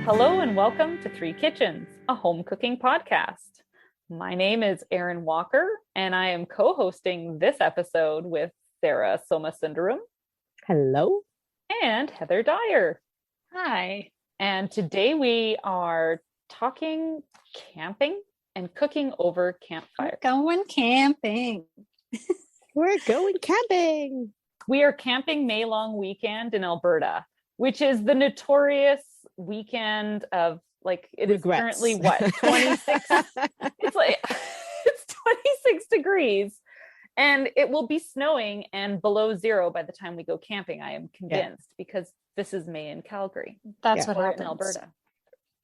Hello and welcome to Three Kitchens, a home cooking podcast. My name is Erin Walker, and I am co-hosting this episode with Sarah Somasundaram. Hello. And Heather Dyer. Hi. And today we are talking camping and cooking over campfire. Going camping. We're going camping. We are camping May long weekend in Alberta, which is the notorious weekend of it Regrets. Is currently what, 26 it's 26 degrees and it will be snowing and below zero by the time we go camping, I am convinced, because this is May in Calgary. That's what happens in Alberta.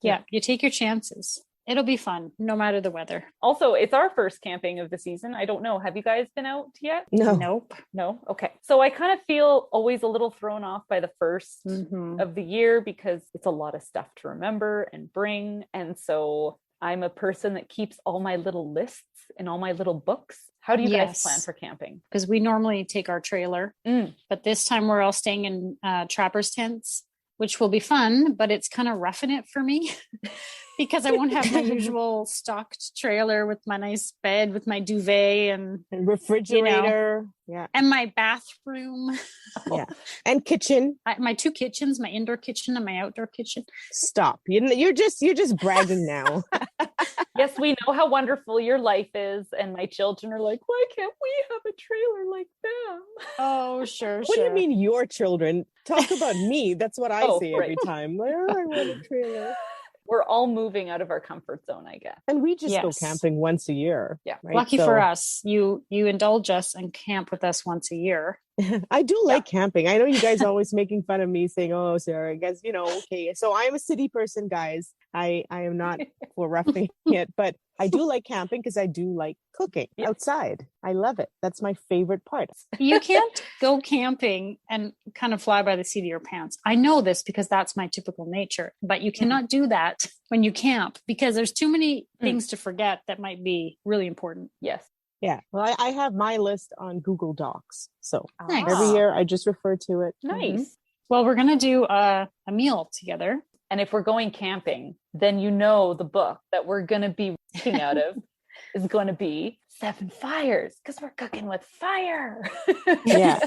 Yeah, you take your chances. It'll be fun no matter the weather. Also, it's our first camping of the season. I don't know, have you guys been out yet? No. Nope. No. Okay. So I kind of feel always a little thrown off by the first of the year because it's a lot of stuff to remember and bring. And so I'm a person that keeps all my little lists and all my little books. How do you guys plan for camping? Because we normally take our trailer, but this time we're all staying in trappers tents, which will be fun, but it's kind of roughing it for me. Because I won't have my usual stocked trailer with my nice bed with my duvet and refrigerator, and my bathroom, and kitchen. My two kitchens, my indoor kitchen and my outdoor kitchen. Stop! You're just bragging now. Yes, we know how wonderful your life is, and my children are like, "Why can't we have a trailer like them?" Oh, sure. What do you mean, your children? Talk about me. That's what I say every time. Like, I want a trailer. We're all moving out of our comfort zone, I guess. And we just go camping once a year. Yeah. Right? Lucky for us, you indulge us and camp with us once a year. I do like camping. I know you guys are always making fun of me saying, oh, Sarah, I guess, okay. So I'm a city person, guys. I am not for roughing it, but I do like camping because I do like cooking outside. I love it. That's my favorite part. You can't go camping and kind of fly by the seat of your pants. I know this because that's my typical nature, but you cannot do that when you camp because there's too many things to forget that might be really important. Yes. Yeah. Well, I have my list on Google Docs. So nice. Every year I just refer to it. Nice. Well, we're going to do a meal together. And if we're going camping, then the book that we're going to be reading out of is going to be 7 Fires, because we're cooking with fire. Yeah.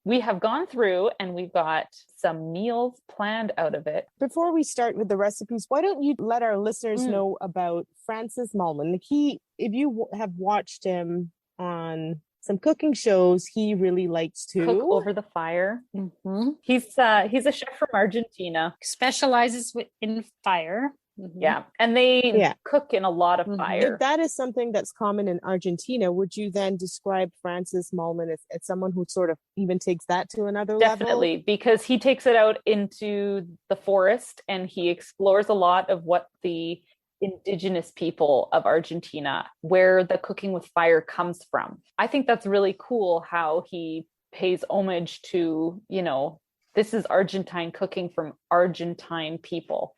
We have gone through and we've got some meals planned out of it. Before we start with the recipes, why don't you let our listeners know about Francis Mallmann? If you have watched him on some cooking shows, he really likes to cook over the fire. He's a chef from Argentina, specializes in fire. Yeah, and they cook in a lot of fire. If that is something that's common in Argentina, would you then describe Francis Mallmann as someone who sort of even takes that to another level? Definitely, because he takes it out into the forest and he explores a lot of what the indigenous people of Argentina, where the cooking with fire comes from. I think that's really cool how he pays homage to, this is Argentine cooking from Argentine people.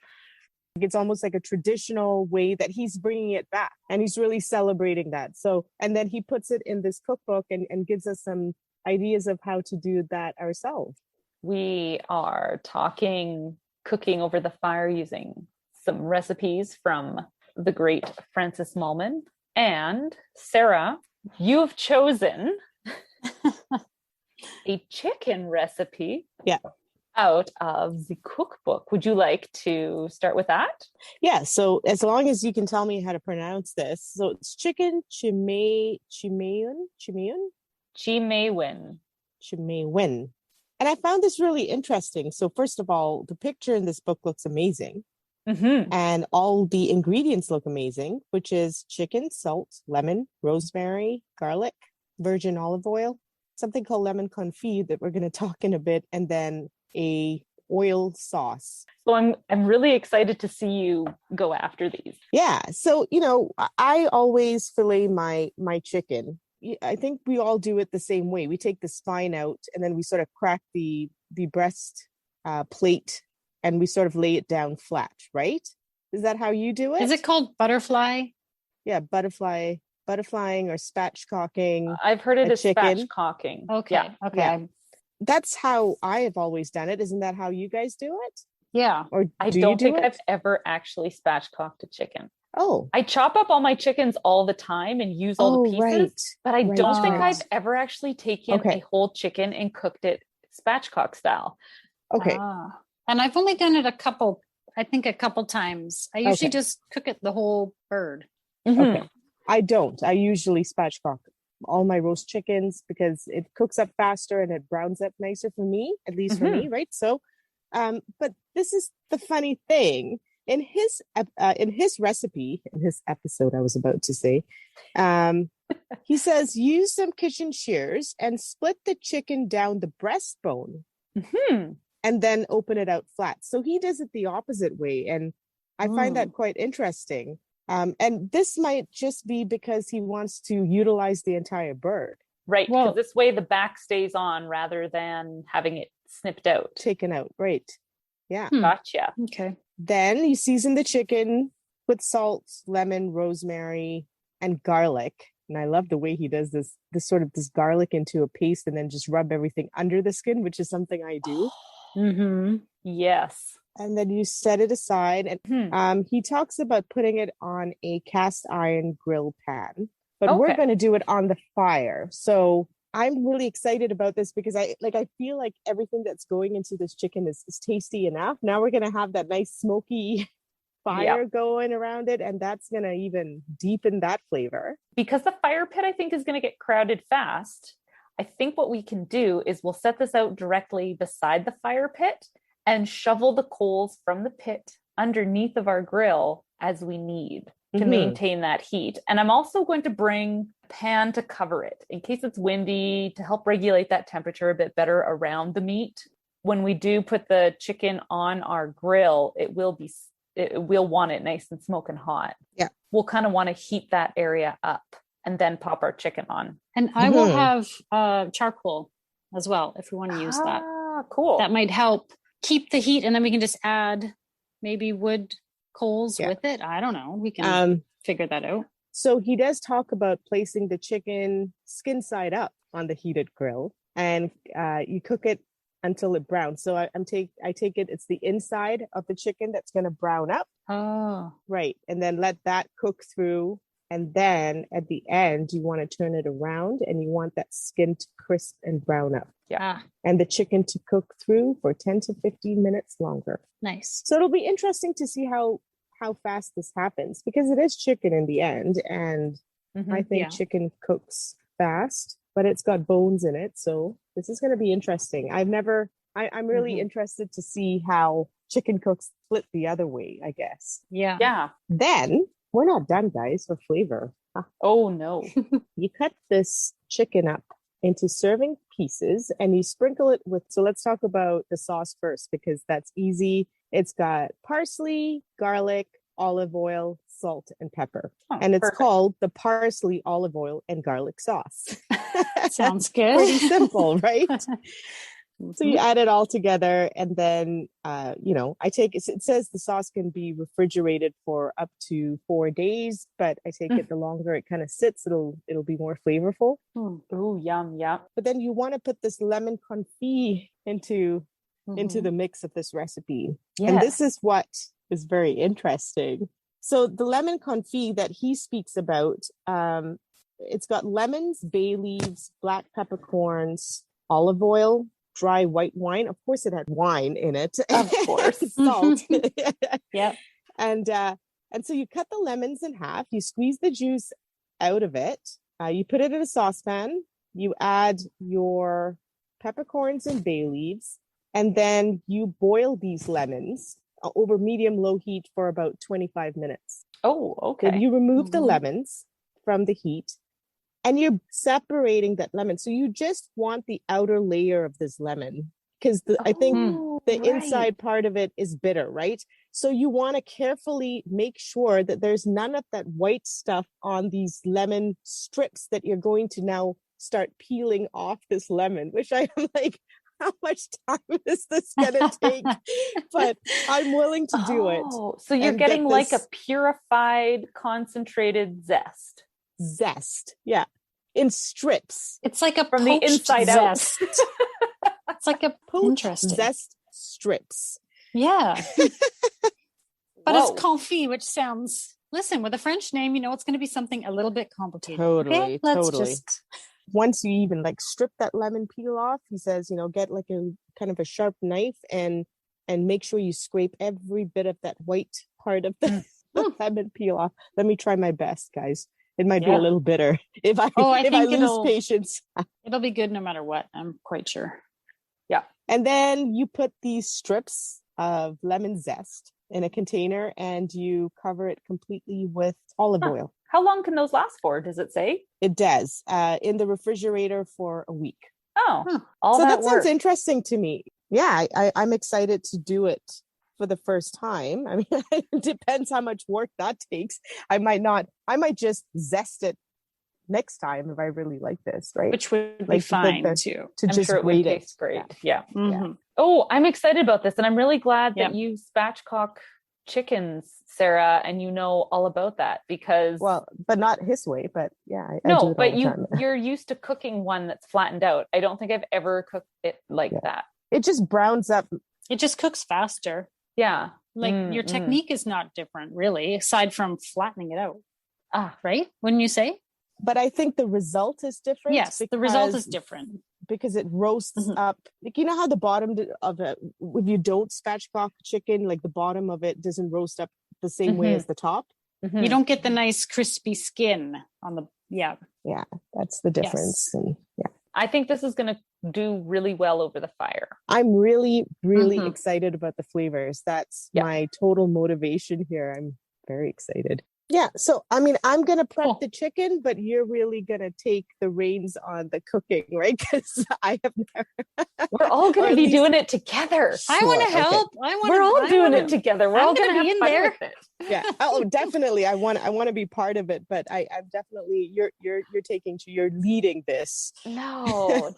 It's almost like a traditional way that he's bringing it back and he's really celebrating that. So, and then he puts it in this cookbook and gives us some ideas of how to do that ourselves. We are talking cooking over the fire using some recipes from the great Francis Mallmann. And Sarah, you've chosen a chicken recipe out of the cookbook. Would you like to start with that? Yeah, so as long as you can tell me how to pronounce this. So it's Chicken Chimeuin. And I found this really interesting. So first of all, the picture in this book looks amazing. And all the ingredients look amazing, which is chicken, salt, lemon, rosemary, garlic, virgin olive oil, something called lemon confit that we're going to talk in a bit, and then a oil sauce. So I'm really excited to see you go after these. Yeah. So, I always fillet my chicken. I think we all do it the same way. We take the spine out and then we sort of crack the breast plate and we sort of lay it down flat, right? Is that how you do it? Is it called butterfly? Yeah, butterflying or spatchcocking. I've heard it as chicken. spatchcocking. Okay. Yeah. Okay. Yeah. That's how I have always done it. Isn't that how you guys do it? Yeah. Or I do don't you do think it? I've ever actually spatchcocked a chicken. Oh. I chop up all my chickens all the time and use all the pieces, right. but I Right, don't think right. I've ever actually taken a whole chicken and cooked it spatchcock style. Okay. And I've only done it a couple times. I usually Okay. just cook it the whole bird. Okay. I don't. I usually spatchcock all my roast chickens because it cooks up faster and it browns up nicer for me, at least for me, right? So, but this is the funny thing. In his recipe, in his episode, I was about to say, he says, use some kitchen shears and split the chicken down the breastbone and then open it out flat. So he does it the opposite way. And I find that quite interesting. And this might just be because he wants to utilize the entire bird. Right. Well, this way the back stays on rather than having it snipped out. Taken out. Right. Yeah. Gotcha. Okay. Then you season the chicken with salt, lemon, rosemary, and garlic. And I love the way he does this garlic into a paste and then just rub everything under the skin, which is something I do. Yes. And then you set it aside. And he talks about putting it on a cast iron grill pan, but we're going to do it on the fire. So I'm really excited about this because I feel like everything that's going into this chicken is tasty enough. Now we're going to have that nice smoky fire going around it, and that's going to even deepen that flavor. Because the fire pit, I think, is going to get crowded fast. I think what we can do is we'll set this out directly beside the fire pit and shovel the coals from the pit underneath of our grill as we need to maintain that heat. And I'm also going to bring a pan to cover it in case it's windy to help regulate that temperature a bit better around the meat. When we do put the chicken on our grill, we'll want it nice and smoking hot. Yeah. We'll kind of want to heat that area up and then pop our chicken on. And I will have charcoal as well if we want to use that. Cool. That might help keep the heat, and then we can just add maybe wood coals with it. I don't know. We can figure that out. So he does talk about placing the chicken skin side up on the heated grill, and you cook it until it browns. So I take it, it's the inside of the chicken that's going to brown up. Oh. Right. And then let that cook through. And then at the end, you want to turn it around and you want that skin to crisp and brown up. Yeah. And the chicken to cook through for 10 to 15 minutes longer. Nice. So it'll be interesting to see how fast this happens because it is chicken in the end. And I think chicken cooks fast, but it's got bones in it. So this is going to be interesting. I'm really interested to see how chicken cooks split the other way, I guess. Yeah. Yeah. Then we're not done, guys, for flavor. Oh, no. You cut this chicken up into serving pieces and you sprinkle it with, so let's talk about the sauce first because that's easy. It's got parsley, garlic, olive oil, salt, and pepper. And it's called the parsley, olive oil, and garlic sauce. Sounds good. Pretty simple, right? So you add it all together and then, I take it says the sauce can be refrigerated for up to 4 days, but I take it the longer it kind of sits, it'll be more flavorful. Oh, yum. Yeah. But then you want to put this lemon confit into the mix of this recipe. Yes. And this is what is very interesting. So the lemon confit that he speaks about, it's got lemons, bay leaves, black peppercorns, olive oil, dry white wine. Of course, it had wine in it. Of course. Salt. Yeah. And so you cut the lemons in half. You squeeze the juice out of it. You put it in a saucepan. You add your peppercorns and bay leaves. And then you boil these lemons over medium-low heat for about 25 minutes. Oh, okay. Then you remove the lemons from the heat. And you're separating that lemon. So you just want the outer layer of this lemon because I think the inside part of it is bitter, right? So you want to carefully make sure that there's none of that white stuff on these lemon strips that you're going to now start peeling off this lemon, which I am like, how much time is this going to take? But I'm willing to do it. So you're getting like a purified, concentrated zest. Yeah, in strips. It's like a from the inside zest. out. It's like a poached zest strips. Yeah. But it's confit, which sounds, listen, with a French name, it's going to be something a little bit complicated. Totally, okay? Let's totally. just... Once you even like strip that lemon peel off, he says, get like a kind of a sharp knife and make sure you scrape every bit of that white part of the lemon peel off. Let me try my best, guys. It might be a little bitter if I lose patience. It'll be good no matter what. I'm quite sure. Yeah. And then you put these strips of lemon zest in a container and you cover it completely with olive oil. How long can those last for? Does it say? It does. In the refrigerator for a week. Oh, so that sounds interesting to me. Yeah, I'm excited to do it for the first time. I mean, it depends how much work that takes. I might just zest it next time if I really like this, right? Which would be fine too. To just sure it would taste great. Yeah. Mm-hmm. Oh, I'm excited about this. And I'm really glad that you spatchcock chickens, Sarah, and you know all about that because... Well, but not his way, but yeah. You're used to cooking one that's flattened out. I don't think I've ever cooked it like that. It just browns up. It just cooks faster. Yeah. Like your technique is not different, really, aside from flattening it out. Right? Wouldn't you say? But I think the result is different. Yes, the result is different. Because it roasts up. Like, you know how the bottom of it, if you don't spatchcock chicken, like the bottom of it doesn't roast up the same way as the top? Mm-hmm. You don't get the nice crispy skin on the... Yeah, that's the difference. Yes. And I think this is going to do really well over the fire. I'm really, really excited about the flavors. That's my total motivation here. I'm very excited. Yeah. So, I mean, I'm going to prep the chicken, but you're really going to take the reins on the cooking, right? Because I have never... We're all going to be doing it together. I want to help. Okay. We're all doing it together. We're all going to be in there. With it. Yeah. Oh, definitely. I want to be part of it, but I'm definitely, you're leading this. No.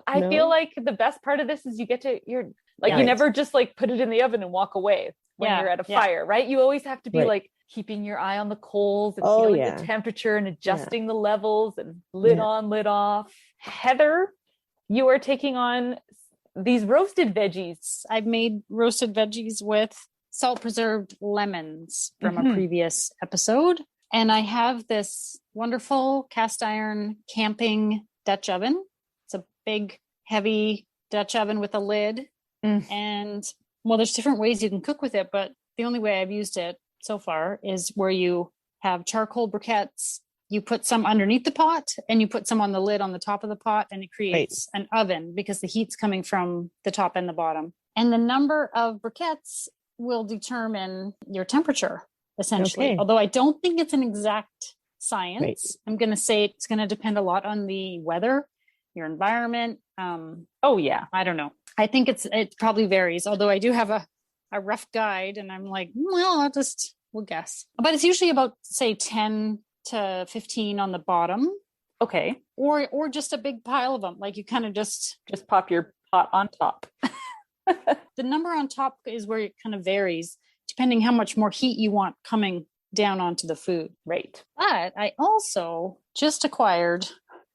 I feel like the best part of this is you never just like put it in the oven and walk away when you're at a fire, right? You always have to be like keeping your eye on the coals and feeling the temperature and adjusting the levels and lid on, lid off. Heather, you are taking on these roasted veggies. I've made roasted veggies with salt preserved lemons from a previous episode. And I have this wonderful cast iron camping Dutch oven. It's a big, heavy Dutch oven with a lid. And well, there's different ways you can cook with it, but the only way I've used it so far is where you have charcoal briquettes, you put some underneath the pot and you put some on the lid on the top of the pot, and it creates an oven because the heat's coming from the top and the bottom. And the number of briquettes will determine your temperature, essentially. Although I don't think it's an exact science. I'm going to say it's going to depend a lot on the weather, your environment. I don't know. I think it probably varies, although I do have a rough guide, and I'm like, well, we'll guess. But it's usually about, say, 10 to 15 on the bottom. Okay. Or just a big pile of them. Like you kind of just pop your pot on top. The number on top is where it kind of varies, depending how much more heat you want coming down onto the food. Right. But I also just acquired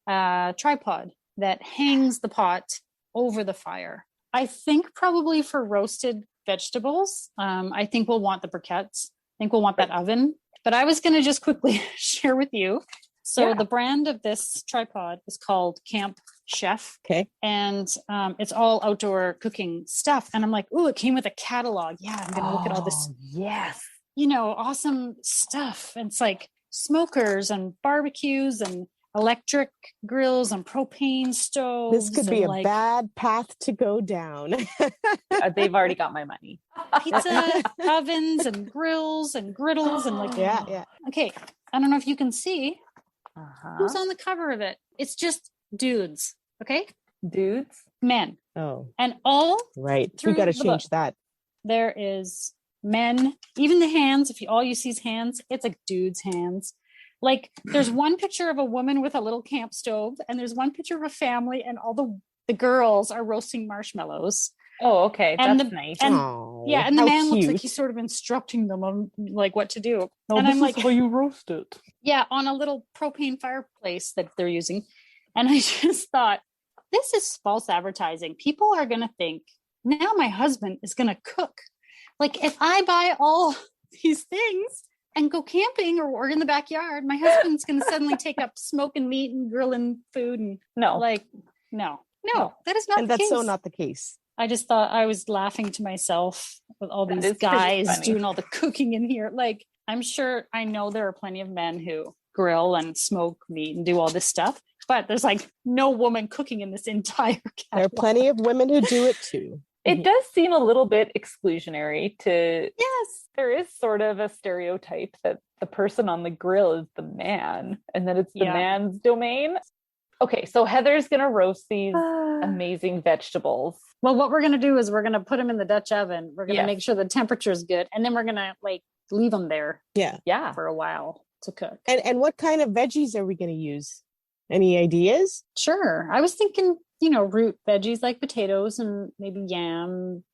a tripod that hangs the pot over the fire. I think probably for roasted vegetables, I think we'll want the briquettes. I think we'll want that oven. But I was going to just quickly share with you. So the brand of this tripod is called Camp Chef. Okay. And it's all outdoor cooking stuff. And I'm like, ooh, it came with a catalog. Yeah, I'm going to look at all this. Yes. Awesome stuff. And it's like smokers and barbecues and electric grills and propane stoves. This could be a bad path to go down. They've already got my money. Pizza ovens and grills and griddles and like Okay, I don't know if you can see who's on the cover of it. It's just dudes. Okay, dudes, men. Oh, and all right. We got to change that. There is men. Even the hands. If all you see is hands, it's like dudes' hands. Like there's one picture of a woman with a little camp stove, and there's one picture of a family, and all the girls are roasting marshmallows. Oh, okay, that's nice. And the man looks like he's sort of instructing them on like what to do. Oh, and I'm like, how you roast it? Yeah, on a little propane fireplace that they're using. And I just thought, this is false advertising. People are going to think now my husband is going to cook. Like if I buy all these things and go camping or in the backyard, my husband's going to suddenly take up smoking meat and grilling food. And no, that is not and the that's case. so not the case. I just thought I was laughing to myself with all these guys doing all the cooking in here. Like, I know there are plenty of men who grill and smoke meat and do all this stuff, but there's like no woman cooking in this entire catalog. There are plenty of women who do it too. It does seem a little bit exclusionary to, yes, there is sort of a stereotype that the person on the grill is the man and that it's the man's domain. Okay, so Heather's going to roast these amazing vegetables. Well, what we're going to do is we're going to put them in the Dutch oven. We're going to make sure the temperature is good. And then we're going to like leave them there for a while to cook. And what kind of veggies are we going to use? Any ideas? Sure. I was thinking, root veggies like potatoes and maybe yam,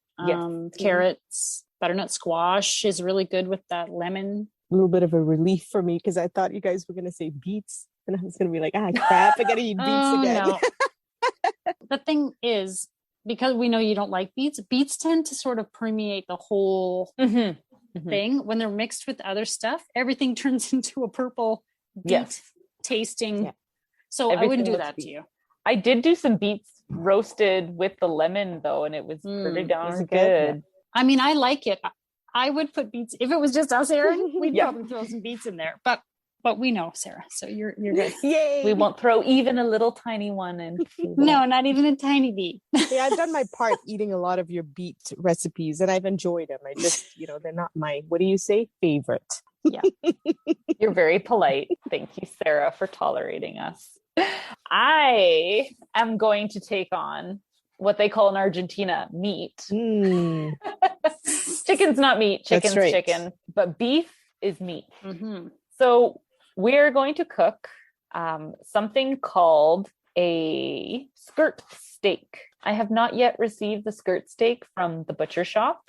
carrots, butternut squash is really good with that lemon. A little bit of a relief for me because I thought you guys were going to say beets. And I was going to be like, crap, I got to eat beets again. No. The thing is, because we know you don't like beets tend to sort of permeate the whole thing. When they're mixed with other stuff, everything turns into a purple beet tasting. Yeah. So everything I wouldn't do that to you. I did do some beets roasted with the lemon though, and it was pretty darn good. I mean, I like it. I would put beets if it was just us, Erin. We'd probably throw some beets in there, but we know, Sarah, so you're good. Yay! We won't throw even a little tiny one in. No, not even a tiny beet. Yeah, I've done my part eating a lot of your beet recipes, and I've enjoyed them. I just, they're not my, what do you say, favorite. Yeah. You're very polite. Thank you, Sarah, for tolerating us. I am going to take on what they call in Argentina meat. Chicken's not meat, chicken's chicken, but beef is meat. Mm-hmm. So we're going to cook something called a skirt steak. I have not yet received the skirt steak from the butcher shop,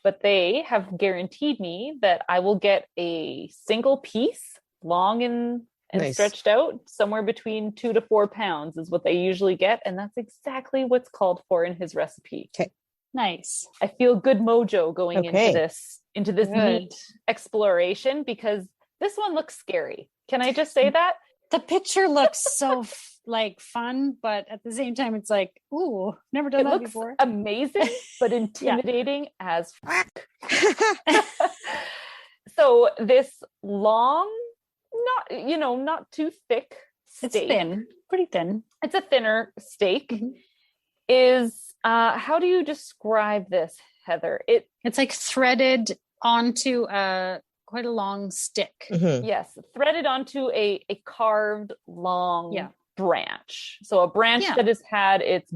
but they have guaranteed me that I will get a single piece, long and stretched out, somewhere between 2 to 4 pounds is what they usually get. And that's exactly what's called for in his recipe. Okay. Nice. I feel good mojo going into this meat exploration because this one looks scary. Can I just say that? The picture looks so fun, but at the same time, it's like, ooh, never done that before. It looks amazing, but intimidating as fuck. So this long, not too thick steak. It's thin, pretty thin. It's a thinner steak. Is how do you describe this, Heather? It's like threaded onto quite a long stick. Yes, threaded onto a carved long branch. So a branch that has had its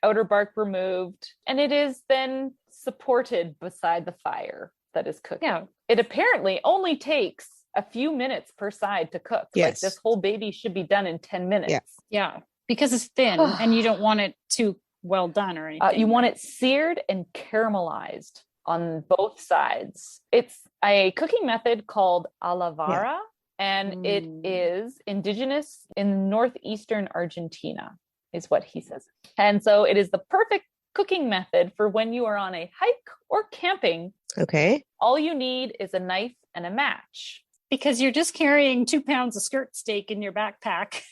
outer bark removed, and it is then supported beside the fire that is cooking. Yeah. It apparently only takes a few minutes per side to cook. Yes. Like this whole baby should be done in 10 minutes. Yeah. Because it's thin and you don't want it too well done or anything. You want it seared and caramelized on both sides. It's a cooking method called a la Vara, and it is indigenous in northeastern Argentina, is what he says. And so it is the perfect cooking method for when you are on a hike or camping. Okay. All you need is a knife and a match. Because you're just carrying 2 pounds of skirt steak in your backpack.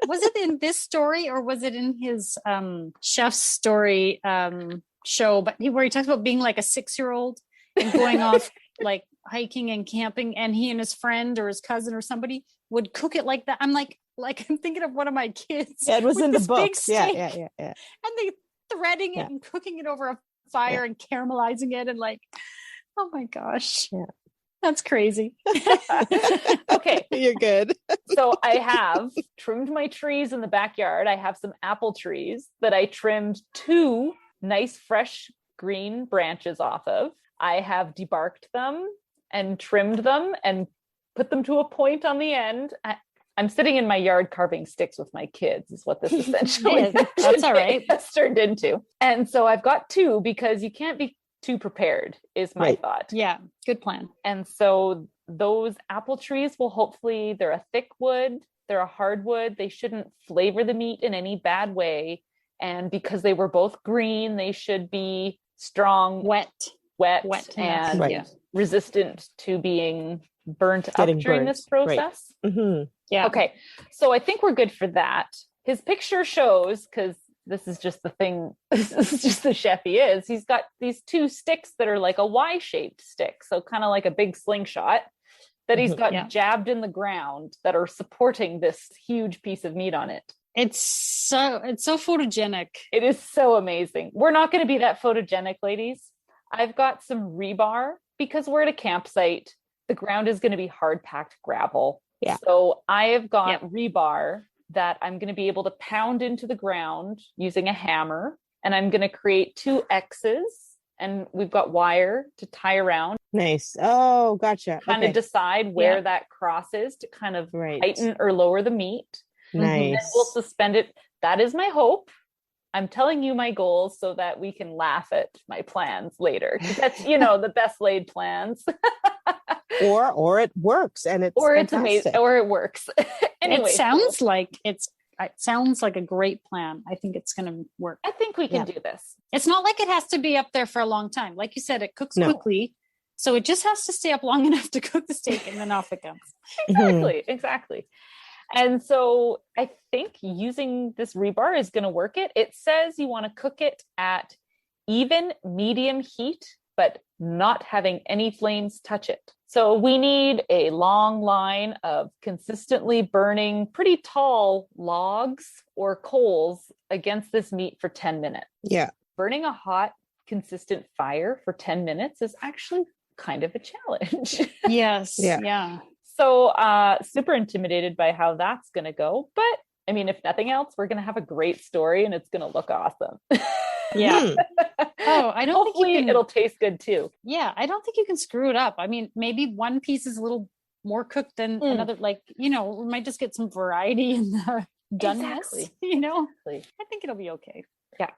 Was it in this story or was it in his chef's story show, but where he talks about being like a 6-year-old and going off like hiking and camping, and he and his friend or his cousin or somebody would cook it like that. I'm like I'm thinking of one of my kids. Yeah, it was in the book. Yeah. And they threading it and cooking it over a fire and caramelizing it and like, oh my gosh. Yeah. That's crazy. Okay. You're good. So I have trimmed my trees in the backyard. I have some apple trees that I trimmed 2 nice fresh green branches off of. I have debarked them and trimmed them and put them to a point on the end. I'm sitting in my yard carving sticks with my kids is what this essentially That's all right. has turned into. And so I've got 2 because you can't be too prepared is my thought. Yeah. Good plan. And so those apple trees will hopefully, they're a thick wood, they're a hardwood. They shouldn't flavor the meat in any bad way. And because they were both green, they should be strong, wet and resistant to being burnt up during this process. Right. Mm-hmm. Yeah. Okay. So I think we're good for that. His picture shows, because this is just the thing, this is just the chef he is. He's got these 2 sticks that are like a Y-shaped stick. So kind of like a big slingshot that he's got jabbed in the ground that are supporting this huge piece of meat on it. It's so photogenic. It is so amazing. We're not going to be that photogenic, ladies. I've got some rebar because we're at a campsite. The ground is going to be hard packed gravel. Yeah. So I have got rebar that I'm going to be able to pound into the ground using a hammer. And I'm going to create 2 X's. And we've got wire to tie around. Nice. Oh, gotcha. Kind of decide where that cross is to kind of heighten or lower the meat. Nice. And we'll suspend it. That is my hope. I'm telling you my goals so that we can laugh at my plans later. That's, the best laid plans. or it works and it's amazing, or it works. Anyway, it sounds like a great plan. I think it's going to work. I think we can do this. It's not like it has to be up there for a long time. Like you said, it cooks quickly. So it just has to stay up long enough to cook the steak and then off it comes. Exactly. And so I think using this rebar is going to work it. It says you want to cook it at even medium heat, but not having any flames touch it. So we need a long line of consistently burning pretty tall logs or coals against this meat for 10 minutes. Yeah. Burning a hot, consistent fire for 10 minutes is actually kind of a challenge. Yes. Yeah. So super intimidated by how that's going to go. But I mean, if nothing else, we're going to have a great story and it's going to look awesome. Yeah. Oh, I don't Hopefully think it'll taste good too. Yeah. I don't think you can screw it up. I mean, maybe one piece is a little more cooked than another. Like, we might just get some variety in the doneness, I think it'll be okay.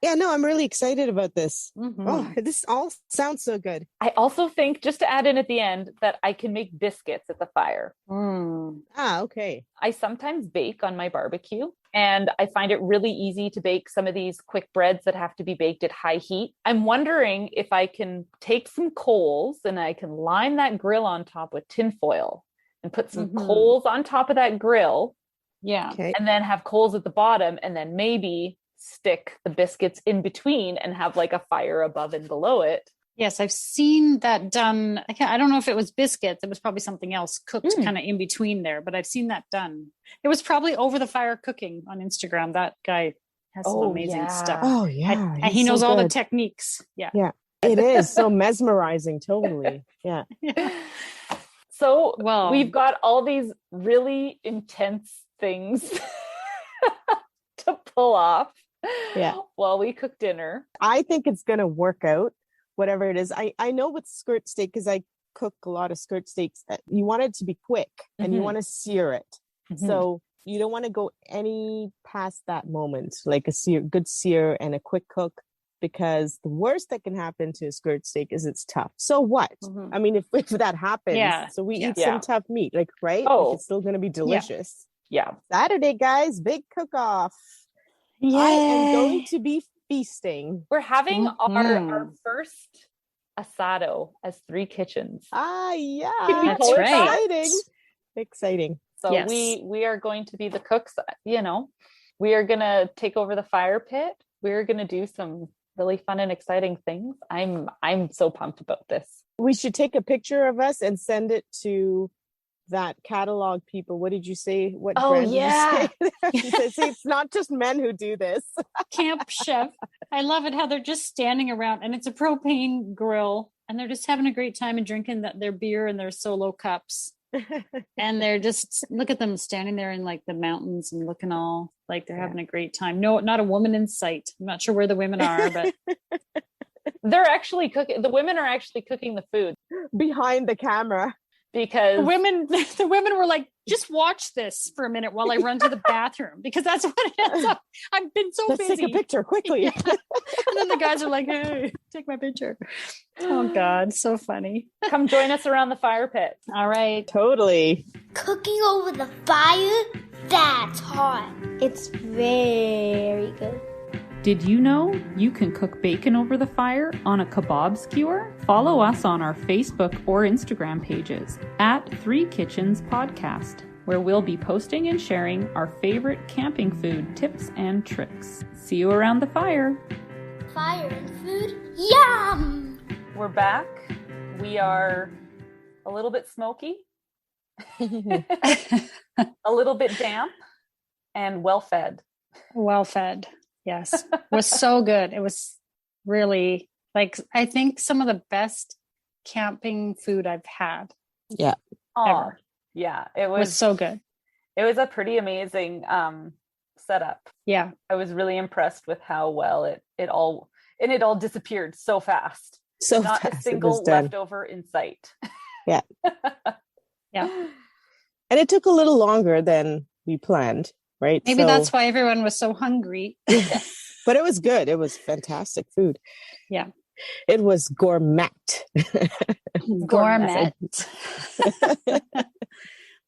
Yeah, no, I'm really excited about this. Mm-hmm. Oh, this all sounds so good. I also think, just to add in at the end, that I can make biscuits at the fire. Okay. I sometimes bake on my barbecue, and I find it really easy to bake some of these quick breads that have to be baked at high heat. I'm wondering if I can take some coals and I can line that grill on top with tinfoil and put some coals on top of that grill. Yeah. Okay. And then have coals at the bottom, and then maybe stick the biscuits in between and have like a fire above and below it. Yes, I've seen that done. I don't know if it was biscuits. It was probably something else cooked kind of in between there, but I've seen that done. It was probably over the fire cooking on Instagram. That guy has some amazing stuff. Oh, yeah. And he knows all the techniques. Yeah. Yeah. It is so mesmerizing. Totally. Yeah. So we've got all these really intense things to pull off while we cook dinner. I think it's going to work out, whatever it is. I know with skirt steak, because I cook a lot of skirt steaks, you want it to be quick and you want to sear it. So you don't want to go any past that moment, like a good sear and a quick cook, because the worst that can happen to a skirt steak is it's tough. So what? I mean, if that happens, so we eat some tough meat, like, right? Like, it's still going to be delicious. Yeah. Saturday, guys, big cook-off. Yay. I am going to be feasting. We're having our first Asado as 3 kitchens. Yeah. That's right. Exciting. So we are going to be the cooks, we are going to take over the fire pit. We're going to do some really fun and exciting things. I'm so pumped about this. We should take a picture of us and send it to that catalog people. What did you say? What brand did you say? See, it's not just men who do this. Camp Chef. I love it how they're just standing around, and it's a propane grill, and they're just having a great time and drinking their beer in their solo cups. And they're just, look at them standing there in like the mountains and looking all like they're having a great time. No, not a woman in sight. I'm not sure where the women are, but they're actually cooking. The women are actually cooking the food behind the camera. Because the women were like, just watch this for a minute while I run to the bathroom, because that's what it ends up. I've been so busy. Let's take a picture quickly. And then the guys are like, hey, take my picture. Oh God, so funny. Come join us around the fire pit. All right. Totally. Cooking over the fire, that's hot. It's very good. Did you know you can cook bacon over the fire on a kebab skewer? Follow us on our Facebook or Instagram pages at 3 Kitchens Podcast, where we'll be posting and sharing our favorite camping food tips and tricks. See you around the fire. Fire and food, yum! We're back. We are a little bit smoky, a little bit damp, and well fed. Well fed. Yes. It was so good. It was really I think some of the best camping food I've had. Yeah. Ever. Yeah. It was so good. It was a pretty amazing setup. Yeah. I was really impressed with how well it all disappeared so fast. So not fast, a single leftover in sight. Yeah. Yeah. And it took a little longer than we planned, right? Maybe that's why everyone was so hungry. But it was good. It was fantastic food. Yeah. It was gourmet. Gourmet.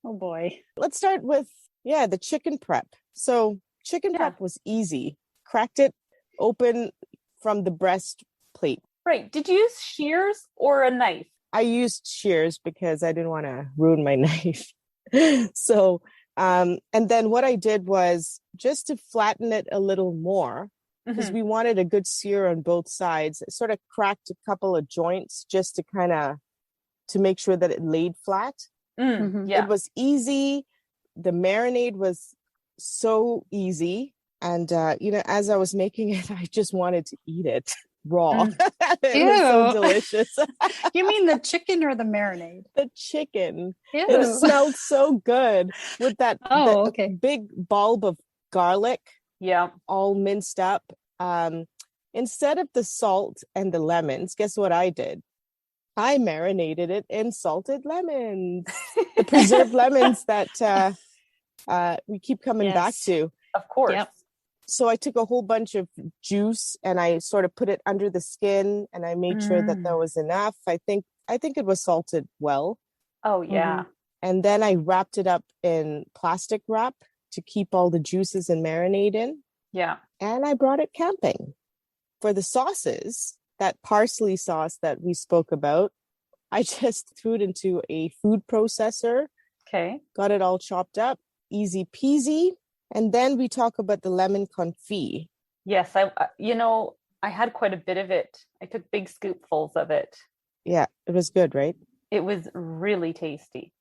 Oh boy. Let's start with, the chicken prep. So chicken prep was easy. Cracked it open from the breast plate. Right. Did you use shears or a knife? I used shears because I didn't want to ruin my knife. So, and then what I did was just to flatten it a little more, because we wanted a good sear on both sides, sort of cracked a couple of joints just to make sure that it laid flat. It was easy. The marinade was so easy. And, as I was making it, I just wanted to eat it raw. It was so delicious. You mean the chicken or the marinade? The chicken. Ew. It smelled so good with that big bulb of garlic. Yeah. All minced up. Instead of the salt and the lemons, guess what I did? I marinated it in salted lemons. The preserved lemons that we keep coming back to. Of course. Yep. So I took a whole bunch of juice and I sort of put it under the skin and I made sure that there was enough. I think it was salted well. Oh, yeah. And then I wrapped it up in plastic wrap to keep all the juices and marinade in. Yeah. And I brought it camping. For the sauces, that parsley sauce that we spoke about, I just threw it into a food processor. Okay. Got it all chopped up, easy peasy. And then we talk about the lemon confit. Yes, I had quite a bit of it. I took big scoopfuls of it. Yeah, it was good, right? It was really tasty.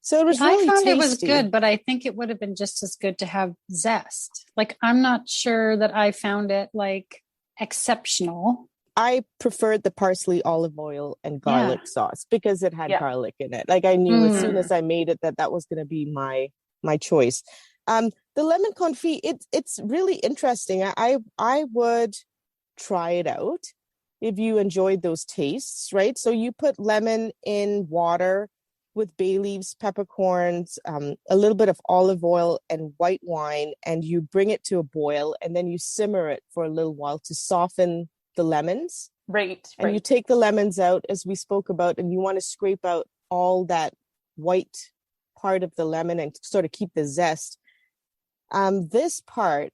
So it was really I found tasty. it was good, but I think it would have been just as good to have zest. I'm not sure that I found it exceptional. I preferred the parsley, olive oil, and garlic sauce because it had garlic in it. I knew as soon as I made it that was going to be my choice. The lemon confit, it's really interesting. I would try it out if you enjoyed those tastes, right? So you put lemon in water with bay leaves, peppercorns, a little bit of olive oil and white wine, and you bring it to a boil, and then you simmer it for a little while to soften the lemons. Right. And you take the lemons out, as we spoke about, and you want to scrape out all that white part of the lemon and sort of keep the zest. This part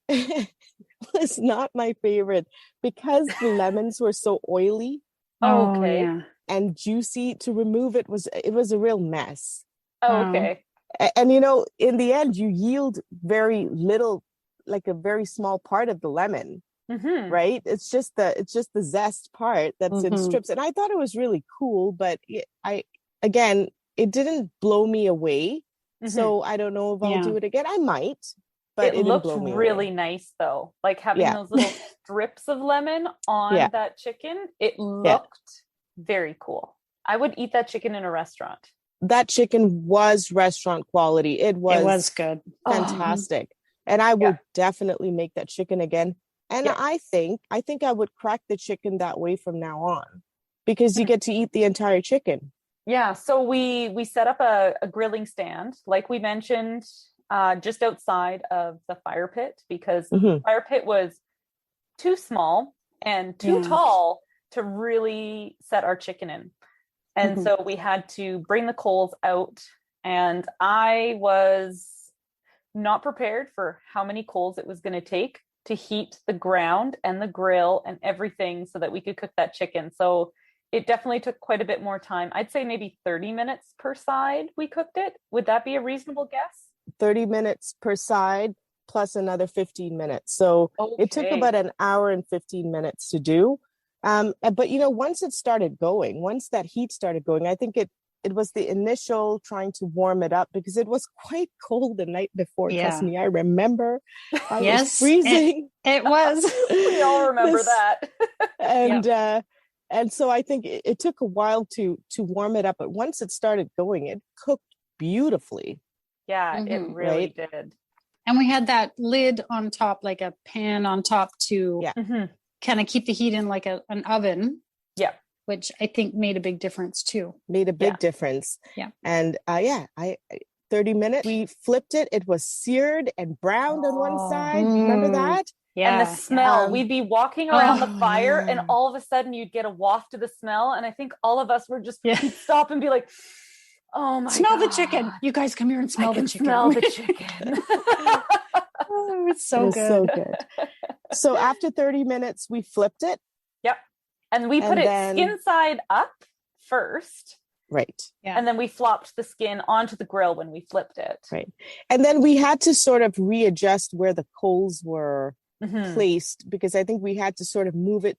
was not my favorite because the lemons were so oily. Oh, okay. Yeah. And juicy. To remove it was a real mess. Oh, okay. And in the end, you yield very little, like a very small part of the lemon, right? It's just the zest part that's in strips. And I thought it was really cool, but it didn't blow me away. So I don't know if I'll do it again. I might. But it looked really nice though. Having those little strips of lemon on that chicken, it looked very cool. I would eat that chicken in a restaurant. That chicken was restaurant quality. It was good. Fantastic. And I would definitely make that chicken again. And I think I would crack the chicken that way from now on because you get to eat the entire chicken. Yeah. So we set up a grilling stand, like we mentioned, just outside of the fire pit because the fire pit was too small and too tall to really set our chicken in. And so we had to bring the coals out, and I was not prepared for how many coals it was going to take. to heat the ground and the grill and everything so that we could cook that chicken. So it definitely took quite a bit more time. I'd say maybe 30 minutes per side we cooked it. Would that be a reasonable guess? 30 minutes per side plus another 15 minutes. So it took about an hour and 15 minutes to do. But once that heat started going, I think it was the initial trying to warm it up because it was quite cold the night before. Yeah. Trust me, I remember. I was freezing. It was. We all remember that. And so I think it took a while to warm it up, but once it started going, it cooked beautifully. Yeah, it really did. And we had that lid on top, like a pan on top to kind of keep the heat in like an oven. Yeah. Which I think made a big difference too. Made a big difference. Yeah. And 30 minutes, we flipped it. It was seared and browned on one side. Remember that? Yeah. And the smell, we'd be walking around the fire and all of a sudden you'd get a waft of the smell. And I think all of us were just stop and be like, oh my smell God. The chicken. You guys come here and smell the chicken. Smell the chicken. Oh, it's so good. So good. So after 30 minutes, we flipped it. Yep. And we put it skin side up first. Right. Yeah. And then we flopped the skin onto the grill when we flipped it. Right. And then we had to sort of readjust where the coals were placed because I think we had to sort of move it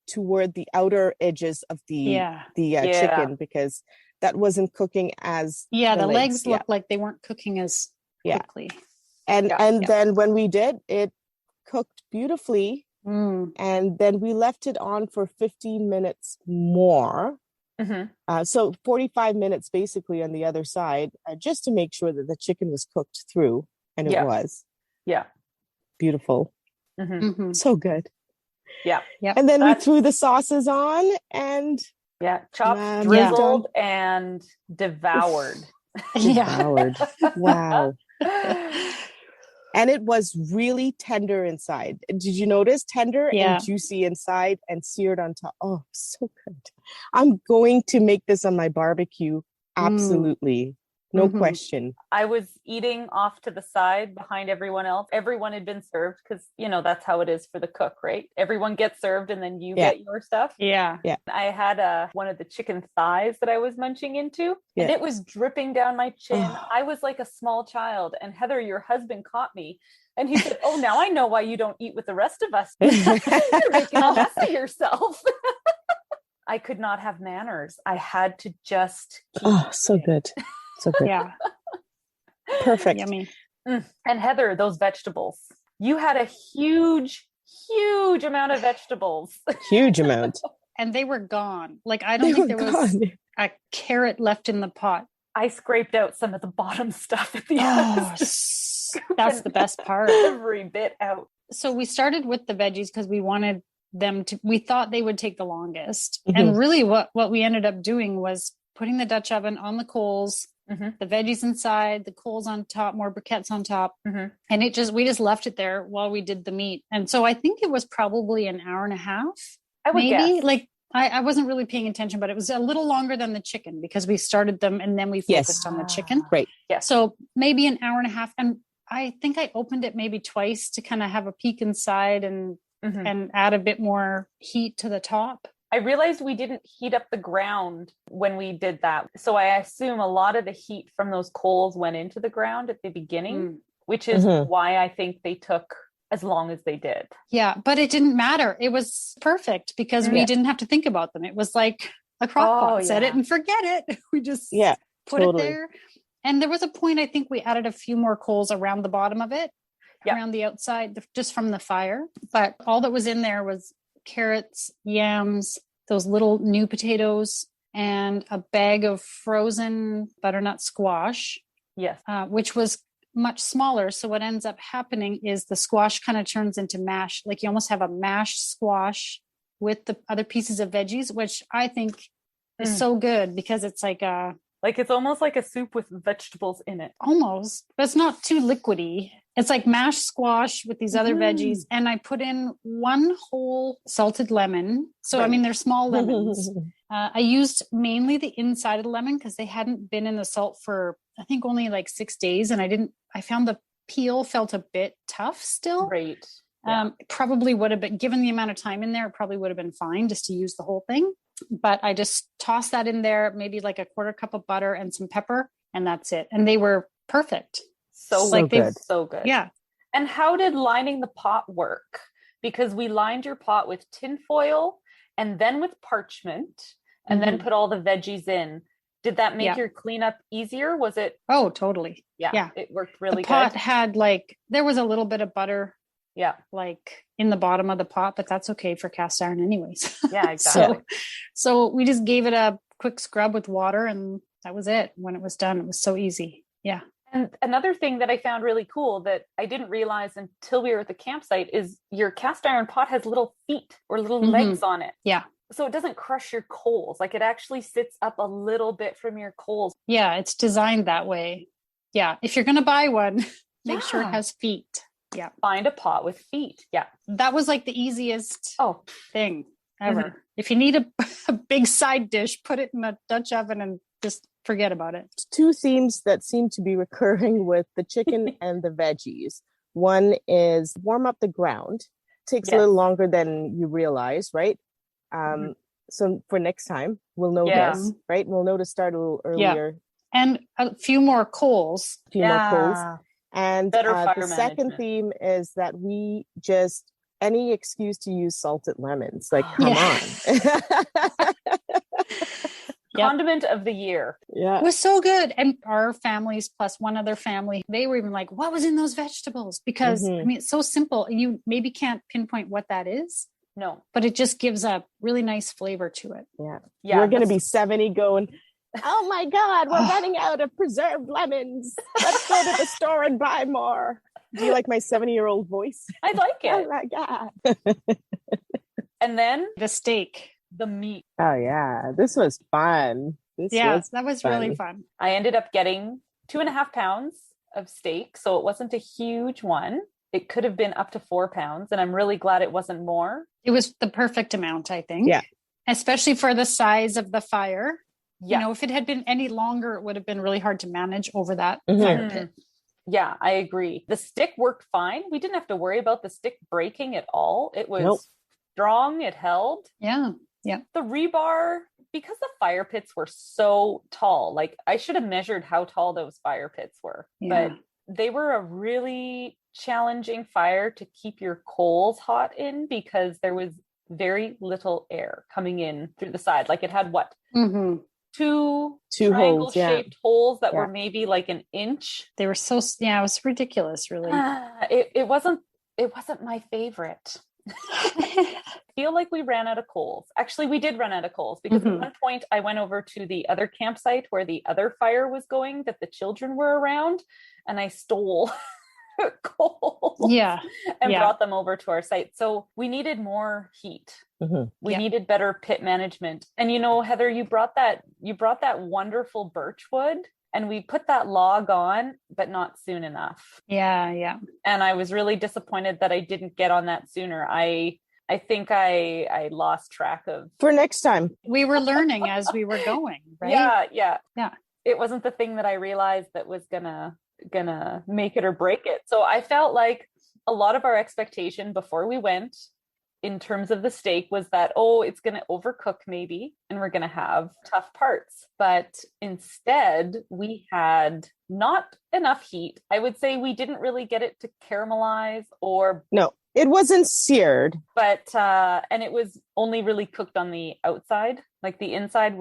toward the outer edges of the chicken because that wasn't cooking as the legs looked like they weren't cooking as quickly. And then when we did, it cooked beautifully. And then we left it on for 15 minutes more. So 45 minutes basically on the other side, just to make sure that the chicken was cooked through. And it was. Yeah. Beautiful. So good. Yeah. And then we threw the sauces on and chopped, drizzled, and devoured. Devoured. Wow. And it was really tender inside. Did you notice? Tender and juicy inside and seared on top. Oh, so good. I'm going to make this on my barbecue. Absolutely. No question. I was eating off to the side behind everyone else. Everyone had been served because, that's how it is for the cook, right? Everyone gets served and then you get your stuff. Yeah. I had one of the chicken thighs that I was munching into and it was dripping down my chin. I was like a small child. And Heather, your husband, caught me and he said, oh, now I know why you don't eat with the rest of us. You're making a mess of yourself. I could not have manners. I had to just keep so good. So good. Yeah. Perfect. Yummy. And Heather, those vegetables. You had a huge amount of vegetables. Huge amount. And they were gone. Like, I don't think there was a carrot left in the pot. I scraped out some of the bottom stuff at the end. That's the best part. Every bit out. So we started with the veggies because we wanted them to, we thought they would take the longest. And really what we ended up doing was putting the Dutch oven on the coals, the veggies inside, the coals on top, more briquettes on top. And we just left it there while we did the meat. And so I think it was probably an hour and a half. I would guess. Like I wasn't really paying attention, but it was a little longer than the chicken because we started them and then we focused on the chicken. Right. Yeah. So maybe an hour and a half. And I think I opened it maybe twice to kind of have a peek inside and add a bit more heat to the top. I realized we didn't heat up the ground when we did that. So I assume a lot of the heat from those coals went into the ground at the beginning, which is why I think they took as long as they did. Yeah, but it didn't matter. It was perfect because we didn't have to think about them. It was like a crock pot, set it and forget it. We just put it there. And there was a point, I think we added a few more coals around the bottom of it, around the outside, just from the fire. But all that was in there was carrots, yams, those little new potatoes, and a bag of frozen butternut squash. Yes. Which was much smaller. So what ends up happening is the squash kind of turns into mash. Like you almost have a mashed squash with the other pieces of veggies, which I think is so good because it's like it's almost like a soup with vegetables in it. Almost, but it's not too liquidy. It's like mashed squash with these other veggies. And I put in one whole salted lemon. So, I mean, they're small lemons. I used mainly the inside of the lemon because they hadn't been in the salt for, I think, only like 6 days. And I found the peel felt a bit tough still. Right. Probably would have been, given the amount of time in there, it probably would have been fine just to use the whole thing. But I just tossed that in there, maybe like a quarter cup of butter and some pepper, and that's it. And they were perfect. So like good. So good. Yeah. And how did lining the pot work? Because we lined your pot with tin foil and then with parchment and then put all the veggies in. Did that make your cleanup easier? Was it? Oh, totally. Yeah. It worked really good. The pot had there was a little bit of butter. Yeah. In the bottom of the pot, but that's okay for cast iron anyways. Yeah, exactly. So we just gave it a quick scrub with water and that was it. When it was done, it was so easy. Yeah. And another thing that I found really cool that I didn't realize until we were at the campsite is your cast iron pot has little feet or little legs on it. Yeah. So it doesn't crush your coals. Like it actually sits up a little bit from your coals. Yeah, it's designed that way. Yeah. If you're going to buy one, make sure it has feet. Yeah. Find a pot with feet. Yeah. That was like the easiest thing ever. Mm-hmm. If you need a big side dish, put it in a Dutch oven and just forget about it. Two themes that seem to be recurring with the chicken and the veggies. One is warm up the ground. Takes a little longer than you realize, right? So for next time, we'll know this, right? We'll know to start a little earlier. And a few more coals. More coals. And the second management. theme is that we just, any excuse to use salted lemons. Like, come on. Condiment of the year. Yeah. It was so good. And our families plus one other family, they were even like, what was in those vegetables? Because I mean, it's so simple. You maybe can't pinpoint what that is. No. But it just gives a really nice flavor to it. Yeah. Yeah. We're going to be 70 going, oh my God, we're running out of preserved lemons. Let's go to the store and buy more. Do you like my 70-year-old voice? I like it. Oh my God. And then the steak. The meat. Oh yeah. This was fun. That was really fun. I ended up getting 2.5 pounds of steak. So it wasn't a huge one. It could have been up to 4 pounds. And I'm really glad it wasn't more. It was the perfect amount, I think. Yeah. Especially for the size of the fire. Yeah. You know, if it had been any longer, it would have been really hard to manage over that fire pit. Yeah, I agree. The stick worked fine. We didn't have to worry about the stick breaking at all. It was strong. It held. Yeah. Yeah. The rebar, because the fire pits were so tall, like I should have measured how tall those fire pits were, but they were a really challenging fire to keep your coals hot in because there was very little air coming in through the side. Like it had two triangle shaped holes that were maybe like an inch. They were so, it was ridiculous, really. It wasn't my favorite. I feel like we ran out of coals. Actually, we did run out of coals because at one point I went over to the other campsite where the other fire was going that the children were around and I stole coals and brought them over to our site. So we needed more heat. We needed better pit management. And you know, Heather, you brought that wonderful birch wood and we put that log on, but not soon enough. Yeah. And I was really disappointed that I didn't get on that sooner. I think I lost track of. For next time. We were learning as we were going, right? Yeah. It wasn't the thing that I realized that was gonna make it or break it. So I felt like a lot of our expectation before we went in terms of the steak was that, it's going to overcook maybe, and we're going to have tough parts. But instead we had not enough heat. I would say we didn't really get it to caramelize or. No, it wasn't seared. But, and it was only really cooked on the outside. Like the inside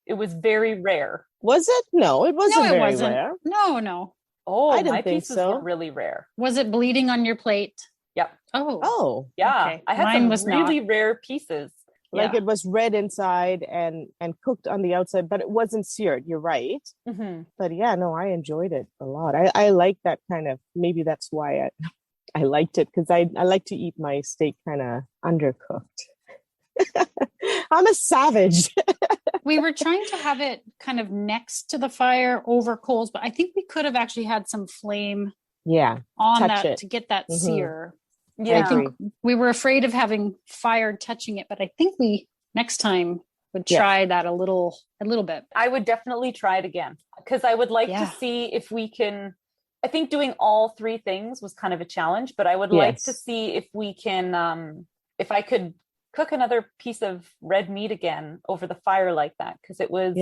it was very rare. Was it? No, it wasn't very rare. No. Oh, I didn't my think pieces so. were really rare. Was it bleeding on your plate? Yep. Oh. Yeah. Okay. I had Mine some really rare pieces. Like it was red inside and cooked on the outside, but it wasn't seared. You're right. But yeah, no, I enjoyed it a lot. I like that kind of, maybe that's why I liked it, because I like to eat my steak kind of undercooked. I'm a savage. We were trying to have it kind of next to the fire over coals, but I think we could have actually had some flame on that to get that sear. Yeah. I think we were afraid of having fire touching it, but I think we next time would try that a little bit. I would definitely try it again because I would like to see if we can I think doing all three things was kind of a challenge, but I would like to see if we can, if I could cook another piece of red meat again over the fire like that, because it was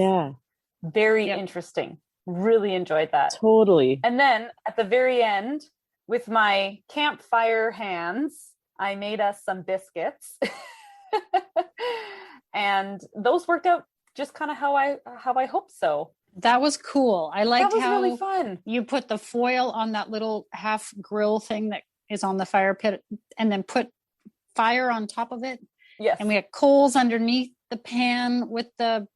very interesting. Really enjoyed that. Totally. And then at the very end, with my campfire hands, I made us some biscuits. And those worked out just kind of how I hoped so. That was cool. I liked how really fun. You put the foil on that little half grill thing that is on the fire pit and then put fire on top of it. Yes. And we had coals underneath the pan with the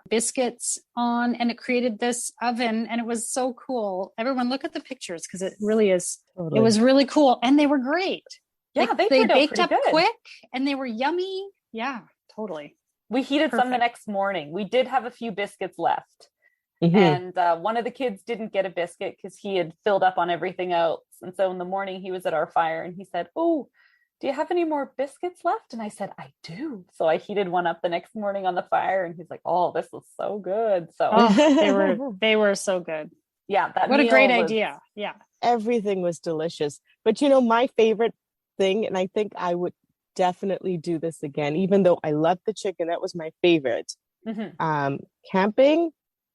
biscuits on, and it created this oven, and it was so cool. Everyone look at the pictures because it really is. Totally. It was really cool. And they were great. Yeah, they baked up quick and they were yummy. Yeah, totally. We heated some the next morning. We did have a few biscuits left. And one of the kids didn't get a biscuit because he had filled up on everything else. And so in the morning he was at our fire and he said, "Oh, do you have any more biscuits left?" And I said, "I do." So I heated one up the next morning on the fire and he's like, "Oh, this is so good." So they were so good. Yeah. What a great idea. Yeah. Everything was delicious. But my favorite thing, and I think I would definitely do this again, even though I love the chicken, that was my favorite. Camping,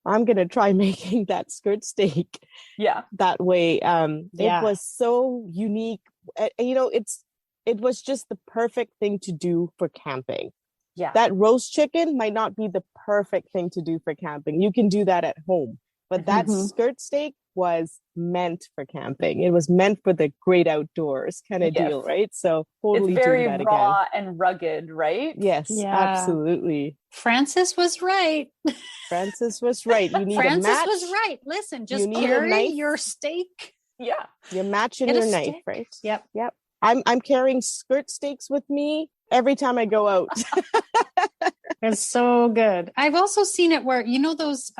I'm going to try making that skirt steak. Yeah. That way. It was so unique. It was just the perfect thing to do for camping. Yeah. That roast chicken might not be the perfect thing to do for camping. You can do that at home. But that skirt steak was meant for camping. It was meant for the great outdoors kind of deal, right? So totally it's very do that raw again. and rugged, right? Yes, absolutely. Francis was right. Francis was right. You need Francis a match. was right. Listen, just carry your steak. Yeah. You're matching your knife, right? Yep. I'm carrying skirt steaks with me every time I go out. It's so good. I've also seen it where, those,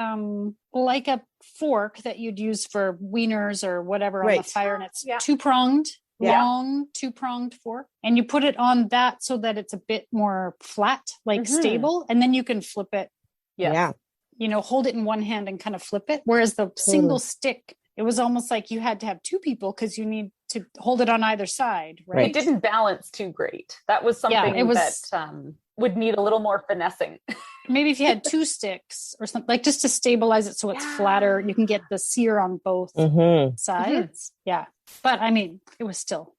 like a fork that you'd use for wieners or whatever on the fire, and it's two-pronged, long two-pronged fork. And you put it on that so that it's a bit more flat, like stable. And then you can flip it. Yeah. Hold it in one hand and kind of flip it. Whereas the single stick, it was almost like you had to have two people because you need to hold it on either side. Right. It didn't balance too great. That was something that would need a little more finessing. Maybe if you had two sticks or something, like just to stabilize it so it's flatter, you can get the sear on both sides. Yeah. But I mean, it was still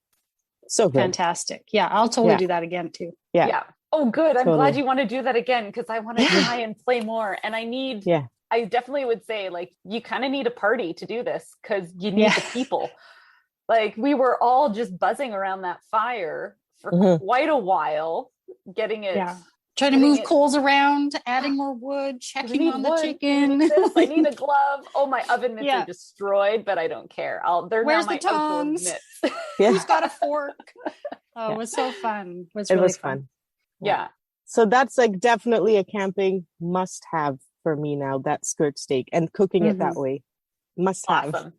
so good. Fantastic. Yeah. I'll totally do that again too. Yeah. Oh, good. I'm glad you want to do that again because I want to try and play more. And I definitely would say, like, you kind of need a party to do this because you need the people. Like, we were all just buzzing around that fire for quite a while, getting it. Yeah. Trying to move coals around, adding more wood, checking on the chicken. I need a glove. Oh, my oven mitts are destroyed, but I don't care. Where's the tongs? Who's got a fork? Oh, it was so fun. It was fun. Yeah. So that's like definitely a camping must have for me now, that skirt steak, and cooking it that way. Must have.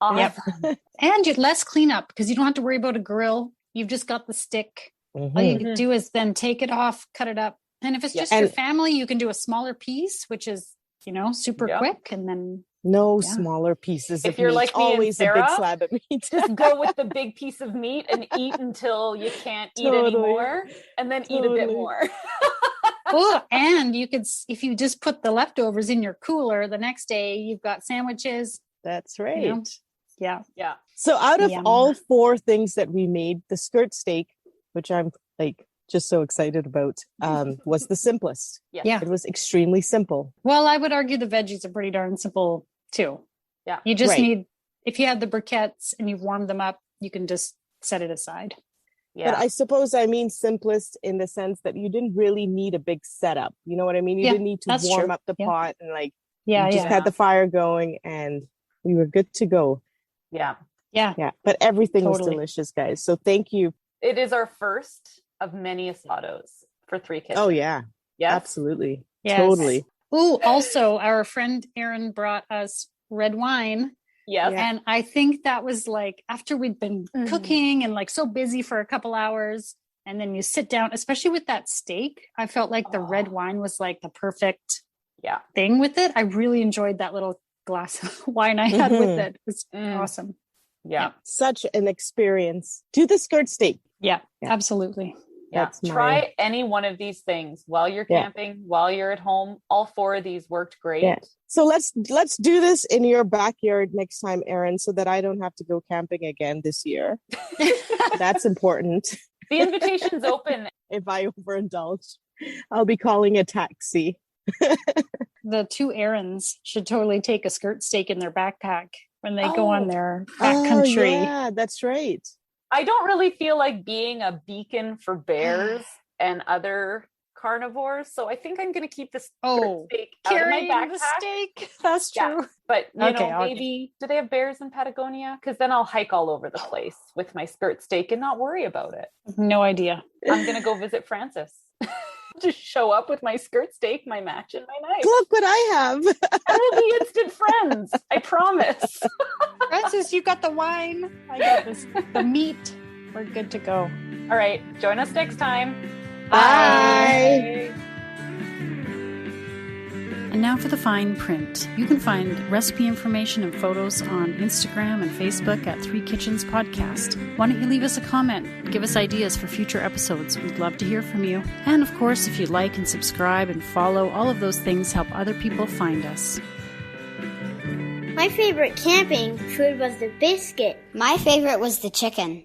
Awesome. Yep. And you'd less cleanup because you don't have to worry about a grill. You've just got the stick. All you can do is then take it off, cut it up. And if it's just your family, you can do a smaller piece, which is, super quick. And then smaller pieces. If you're meat. like me always and Sarah, a big slab of meat. Just go with the big piece of meat and eat until you can't eat anymore, and then eat a bit more. And you could, if you just put the leftovers in your cooler, the next day you've got sandwiches. That's right. Yeah. So out of all four things that we made, the skirt steak, which I'm like just so excited about, was the simplest. Yeah. It was extremely simple. Well, I would argue the veggies are pretty darn simple too. Yeah. You just need, if you have the briquettes and you've warmed them up, you can just set it aside. Yeah. But I suppose I mean simplest in the sense that you didn't really need a big setup. You know what I mean? You didn't need to warm up the pot and you just had the fire going and we were good to go. Yeah. But everything was delicious, guys. So thank you. It is our first of many asados for 3 Kitchens. Oh, yeah. Yes. Absolutely. Yes. Totally. Oh, also, our friend Erin brought us red wine. Yes. And I think that was like after we'd been cooking and like so busy for a couple hours. And then you sit down, especially with that steak. I felt like the red wine was like the perfect thing with it. I really enjoyed that little glass of wine I had with it. It was awesome. Yeah. Such an experience. Do the skirt steak. Yeah, absolutely. Yeah. Try any one of these things while you're camping, while you're at home. All 4 of these worked great. Yeah. So let's do this in your backyard next time, Erin, so that I don't have to go camping again this year. That's important. The invitation's open. If I overindulge, I'll be calling a taxi. The 2 Erins should totally take a skirt steak in their backpack when they go on their backcountry. Yeah, that's right. I don't really feel like being a beacon for bears and other carnivores, so I think I'm going to keep the skirt steak out of my backpack. The steak. That's true. Yeah. But maybe do they have bears in Patagonia? Because then I'll hike all over the place with my skirt steak and not worry about it. No idea. I'm going to go visit Francis. Just show up with my skirt steak, my match, and my knife. Look what I have. And we'll be instant friends. I promise. Francis, you got the wine. I got the meat. We're good to go. All right. Join us next time. Bye. And now for the fine print. You can find recipe information and photos on Instagram and Facebook at 3 Kitchens Podcast. Why don't you leave us a comment? Give us ideas for future episodes. We'd love to hear from you. And of course, if you like and subscribe and follow, all of those things help other people find us. My favorite camping food was the biscuit. My favorite was the chicken.